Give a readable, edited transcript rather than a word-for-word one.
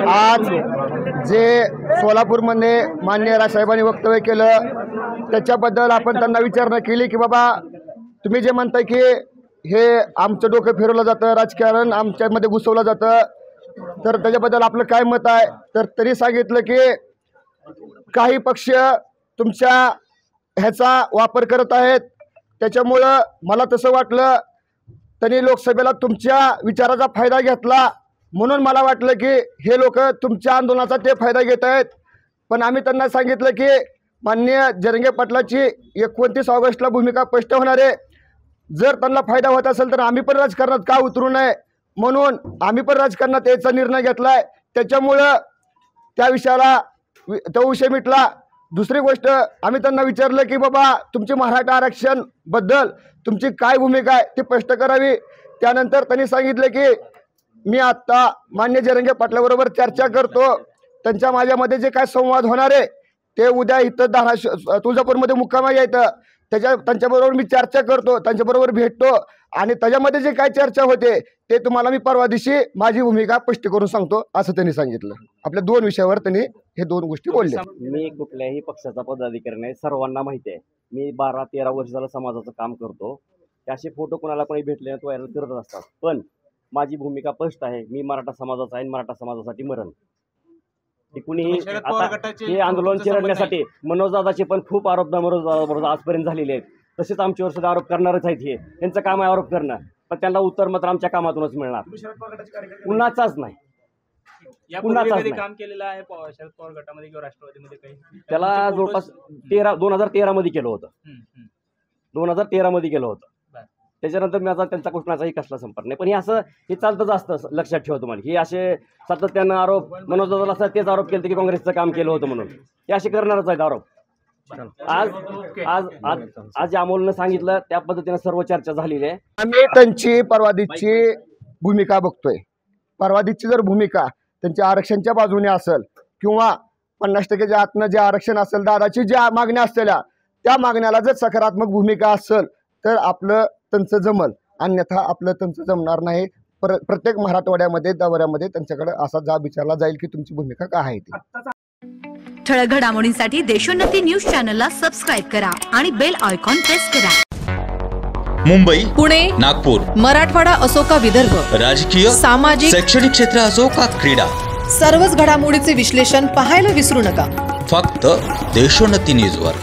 आज जे सोलापूरमध्ये मान्य राजसाहेबांनी वक्तव्य केलं त्याच्याबद्दल आपण त्यांना विचारणा केली की बाबा तुम्ही जे म्हणताय की हे आमचं डोकं फिरवलं जातं, राजकारण आमच्यामध्ये घुसवलं जातं, तर त्याच्याबद्दल आपलं काय मत आहे. तर तरी सांगितलं की काही पक्ष तुमच्या ह्याचा वापर करत आहेत, त्याच्यामुळं मला तसं वाटलं त्यांनी लोकसभेला तुमच्या विचाराचा फायदा घेतला म्हणून मला वाटलं की हे लोक तुमच्या आंदोलनाचा ते फायदा घेत आहेत. पण आम्ही त्यांना सांगितलं की माननीय जरंगे पाटलाची 29 ऑगस्टला भूमिका स्पष्ट होणार आहे. जर त्यांना फायदा होत असेल तर आम्ही पण राजकारणात का उतरू नये म्हणून आम्ही पण राजकारणात यायचा निर्णय घेतला आहे. त्याच्यामुळं त्या विषयाला तो विषय मिटला. दुसरी गोष्ट आम्ही त्यांना विचारलं की बाबा तुमची मराठा आरक्षण बद्दल तुमची काय भूमिका आहे ती स्पष्ट करावी. त्यानंतर त्यांनी सांगितले की मी आत्ता मान्य जरंगे पाटलाबरोबर चर्चा करतो, त्यांच्या माझ्यामध्ये जे काय संवाद होणार आहे ते उद्या इथं तुळजापूरमध्ये मुक्काम येतं त्यांच्याबरोबर मी चर्चा करतो, त्यांच्याबरोबर भेटतो आणि त्याच्यामध्ये जे काय चर्चा होते ते तुम्हाला मी परवा दिवशी माझी भूमिका स्पष्ट करून सांगतो असं त्यांनी सांगितलं. आपल्या 2 विषयावर त्यांनी हे 2 गोष्टी बोलले. मी कुठल्याही पक्षाचा पदाधिकारी नाही, सर्वांना माहिती आहे. मी 12-13 वर्ष झालं समाजाचं काम करतो. असे फोटो कोणाला कोणी भेटले तो व्हायरल करत असतात. पण माझी भूमिका स्पष्ट आहे. मी मराठा समाजाचा आहे, मराठा समाजासाठी मरण. कुणीही आता हे आंदोलन चिरडण्यासाठी मनोजदादाचे पण खूप आरोप मनोजदादाबरोबर आजपर्यंत झालेले आहेत. तसेच आमच्यावर सुद्धा आरोप करणारच आहेत. हे त्यांचं काम आहे आरोप करणं, पण त्यांना उत्तर मात्र आमच्या कामातूनच मिळणार, कुणाचाच नाही. काम केलेलं आहे शरद पवार गटामध्ये किंवा राष्ट्रवादीमध्ये काही त्याला जवळपास 2013 मध्ये केलं होतं. 2013 मध्ये केलं होतं. त्याच्यानंतर माझा त्यांचा कुठलाचाही कसला संपर्क नाही. पण हे असं हे चालतंच असतं, लक्षात ठेवा तुम्हाला. हे असे सातत्यानं आरोप मनोजदादाला असं तेच आरोप केले की काँग्रेसचं काम केलं होतं म्हणून हे असे करणारच आहेत आरोप. आज आज आज आज अमोलनं सांगितलं त्या पद्धतीने सर्व चर्चा झालेली आहे. आम्ही त्यांची परवादीची भूमिका बघतोय. परवादीची जर भूमिका त्यांच्या आरक्षणच्या बाजूने असेल किंवा 50% आतनं जे आरक्षण असेल, दादाची ज्या मागण्या असलेल्या त्या मागण्याला जर सकारात्मक भूमिका असेल तर आपलं त्यांचं जमल, अन्यथा आपलं त्यांचं जमणार नाही. प्रत्येक मराठवाड्यामध्ये दौऱ्यामध्ये त्यांच्याकडे असा जाब विचारला जाईल की तुमची भूमिका काय आहे ती. ठळक घडामोडींसाठी देशोन्नती न्यूज चॅनलला सबस्क्राईब करा आणि बेल आयकॉन प्रेस करा. मुंबई, पुणे, नागपूर, मराठवाडा असो का विदर्भ, राजकीय, सामाजिक, शैक्षणिक क्षेत्र असो का क्रीडा, सर्वच घडामोडीचे विश्लेषण पाहायला विसरू नका. फक्त देशोन्नती न्यूजवर.